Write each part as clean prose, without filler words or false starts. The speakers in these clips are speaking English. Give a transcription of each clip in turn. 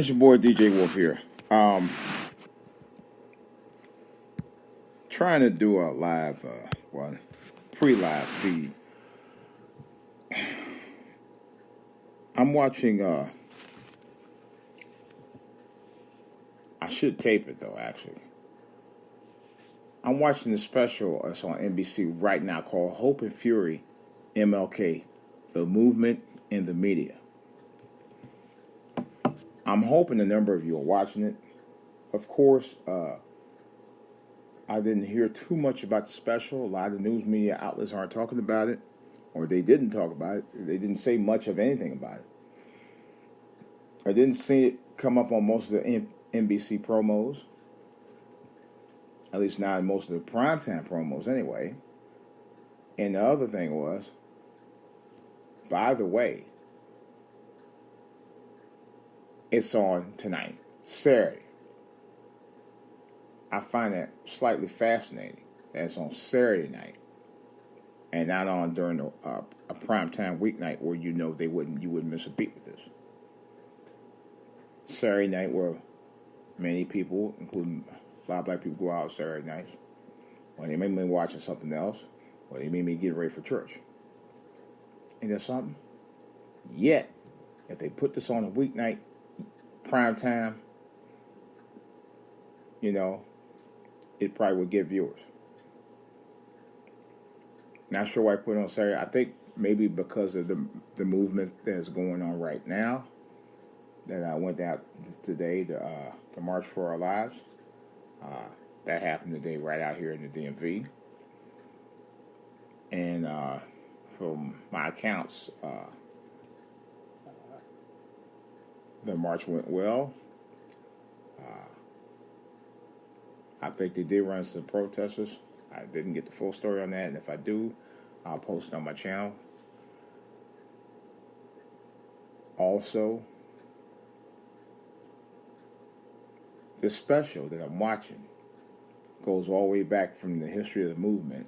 It's your boy DJ Wolf here. Trying to do a live, pre-live feed. I'm watching. I should tape it though. Actually, I'm watching the special that's on NBC right now called "Hope and Fury," MLK, the movement in the media. I'm hoping a number of you are watching it. Of course, I didn't hear too much about the special. A lot of the news media outlets aren't talking about it, or they didn't talk about it. They didn't say much of anything about it. I didn't see it come up on most of the NBC promos, at least not in most of the primetime promos anyway. And the other thing was, by the way, it's on tonight, Saturday. I find that slightly fascinating that it's on Saturday night and not on during a primetime weeknight where you wouldn't miss a beat with this. Saturday night where many people, including a lot of black people, go out Saturday nights when they may be watching something else or they may be getting ready for church. Ain't that something? Yet, if they put this on a weeknight, prime time, it probably would get viewers. Not sure why I put it on Saturday. I think maybe because of the movement that's going on right now, that I went out today to March for Our Lives. That happened today right out here in the DMV. And from my accounts, the march went well. I think they did run some protesters. I didn't get the full story on that, and if I do, I'll post it on my channel. Also, this special that I'm watching goes all the way back from the history of the movement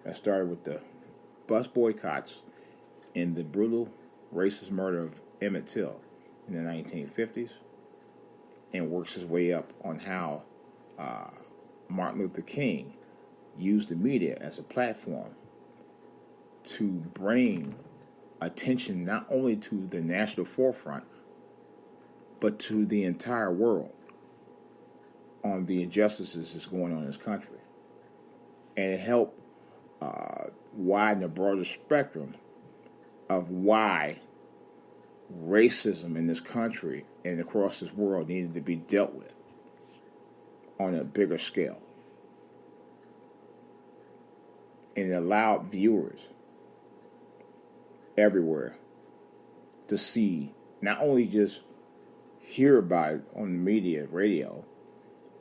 that started with the bus boycotts and the brutal racist murder of Emmett Till in the 1950s, and works his way up on how Martin Luther King used the media as a platform to bring attention not only to the national forefront, but to the entire world on the injustices that's going on in this country. And it helped widen the broader spectrum of why racism in this country and across this world needed to be dealt with on a bigger scale. And it allowed viewers everywhere to see, not only just hear about it on the media, radio,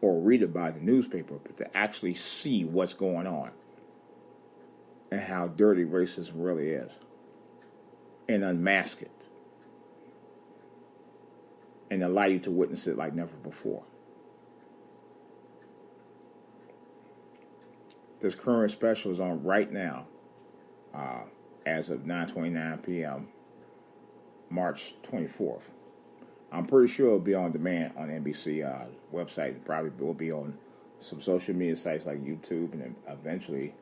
or read about it in the newspaper, but to actually see what's going on and how dirty racism really is, and unmask it, and allow you to witness it like never before. This current special is on right now, as of 9:29 p.m., March 24th. I'm pretty sure it'll be on demand on NBC website. It probably will be on some social media sites like YouTube, and then eventually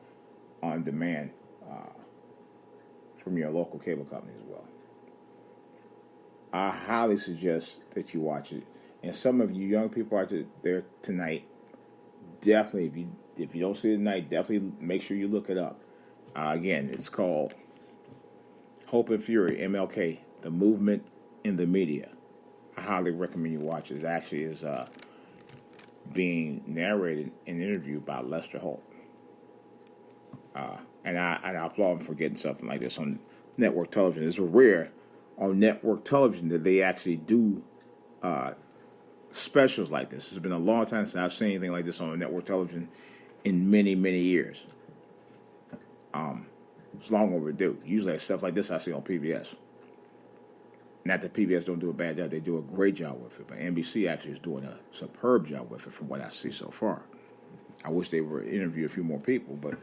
on demand from your local cable company as well. I highly suggest that you watch it. And some of you young people out there tonight, definitely, if you don't see it tonight, definitely make sure you look it up. Again, it's called Hope and Fury, MLK, the movement in the media. I highly recommend you watch it. It actually is being narrated and interviewed by Lester Holt. And I applaud him for getting something like this on network television. It's rare on network television that they actually do specials like this. It's been a long time since I've seen anything like this on network television in many, many years. It's long overdue. Usually stuff like this I see on PBS. Not that PBS don't do a bad job. They do a great job with it. But NBC actually is doing a superb job with it from what I see so far. I wish they would interview a few more people, but,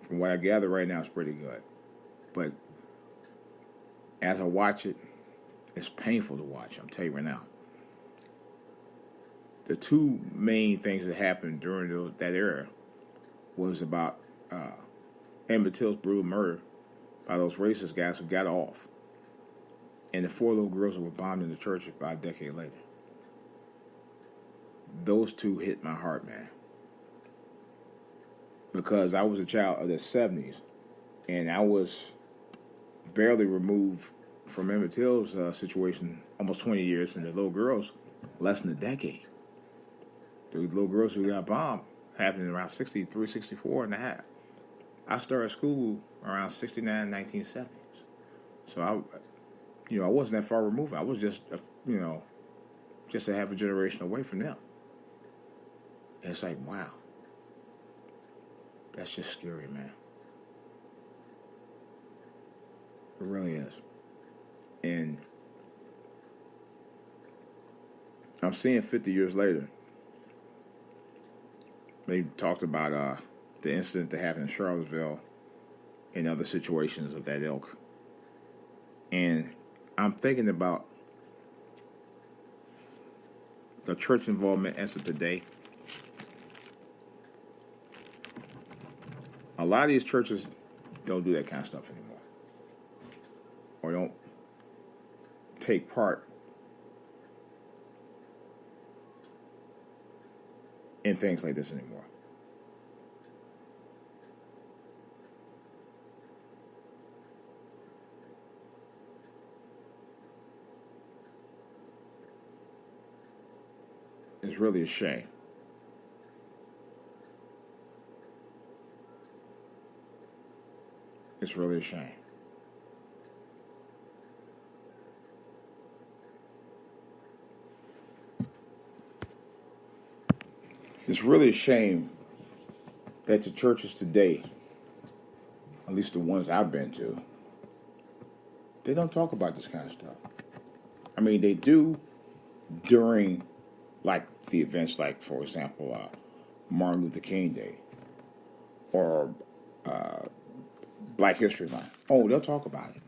from what I gather right now, it's pretty good. But as I watch it, it's painful to watch. I'm telling you right now. The two main things that happened during that era was about Emmett Till's brutal murder by those racist guys who got off, and the 4 little girls that were bombed in the church about a decade later. Those two hit my heart, man. Because I was a child of the 70s, and I was barely removed from Emmett Till's situation almost 20 years, and the little girls less than a decade. The little girls who got bombed happened around 63, 64 and a half. I started school around 69, 1970s. So I wasn't that far removed. I was just a half a generation away from them. And it's like, wow. That's just scary, man. It really is. And I'm seeing 50 years later, they talked about the incident that happened in Charlottesville and other situations of that ilk. And I'm thinking about the church involvement as of today. A lot of these churches don't do that kind of stuff anymore, or don't take part in things like this anymore. It's really a shame. It's really a shame. It's really a shame that the churches today, at least the ones I've been to, they don't talk about this kind of stuff. I mean, they do during, like, the events, like, for example, Martin Luther King Day or Black History Month. Oh, they'll talk about it.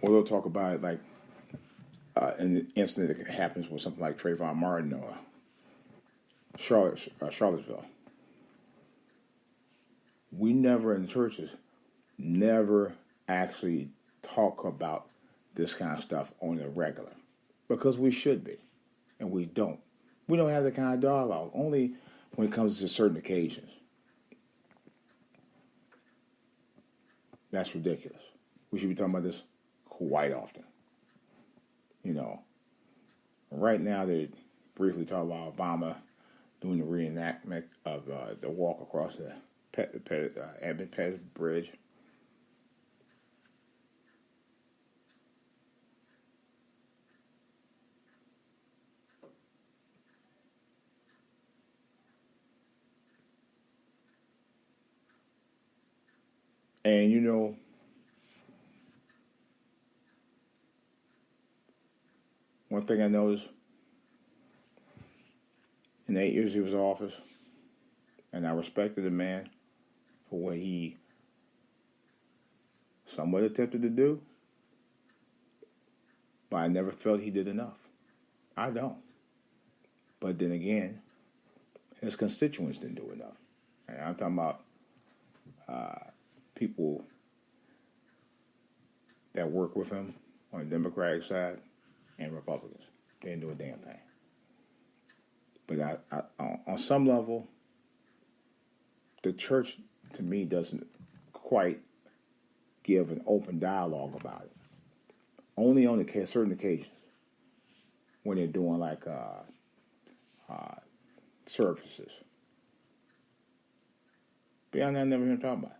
Or they'll talk about it like in the incident that happens with something like Trayvon Martin or Charlottesville. We never in the churches never actually talk about this kind of stuff on the regular because we should be, and we don't. We don't have that kind of dialogue, only when it comes to certain occasions. That's ridiculous. We should be talking about this quite often. Right now they're briefly talking about Obama doing the reenactment of the walk across the Abbott Pettis Bridge. And one thing I noticed in the 8 years he was in office, and I respected the man for what he somewhat attempted to do, but I never felt he did enough. I don't. But then again, his constituents didn't do enough. And I'm talking about people that work with him on the Democratic side and Republicans. They didn't do a damn thing. But on some level, the church, to me, doesn't quite give an open dialogue about it. Only on certain occasions when they're doing like services. Beyond that, I never hear them talk about it.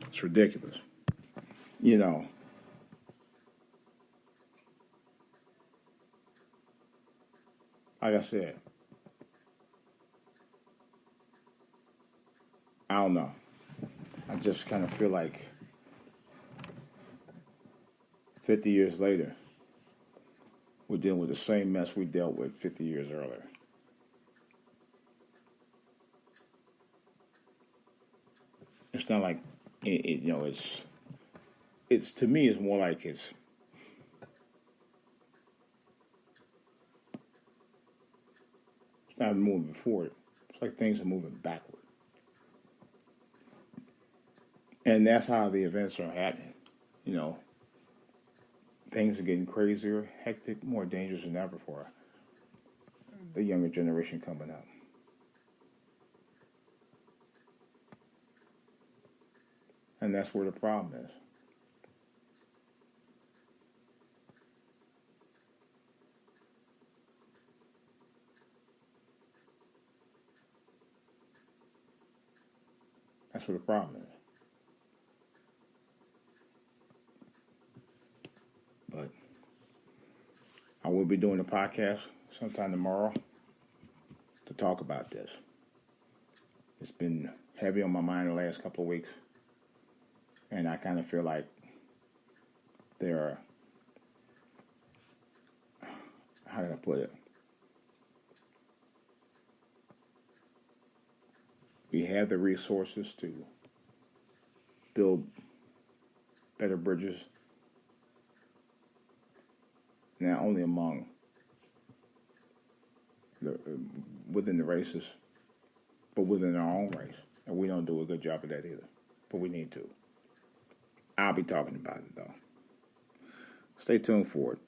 It's ridiculous. Like I said, I don't know. I just kind of feel like 50 years later, we're dealing with the same mess we dealt with 50 years earlier. It's not like it's to me it's more like it's not moving forward. It's like things are moving backward, and that's how the events are happening. You know, things are getting crazier, hectic, more dangerous than ever for the younger generation coming up. And that's where the problem is. That's where the problem is. But I will be doing a podcast sometime tomorrow to talk about this. It's been heavy on my mind the last couple of weeks. And I kind of feel like there are, how did I put it? We have the resources to build better bridges, not only among within the races, but within our own race. And we don't do a good job of that either. But we need to. I'll be talking about it, though. Stay tuned for it.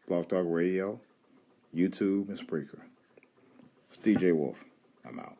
Blog Talk Radio, YouTube, and Spreaker. It's DJ Wolf. I'm out.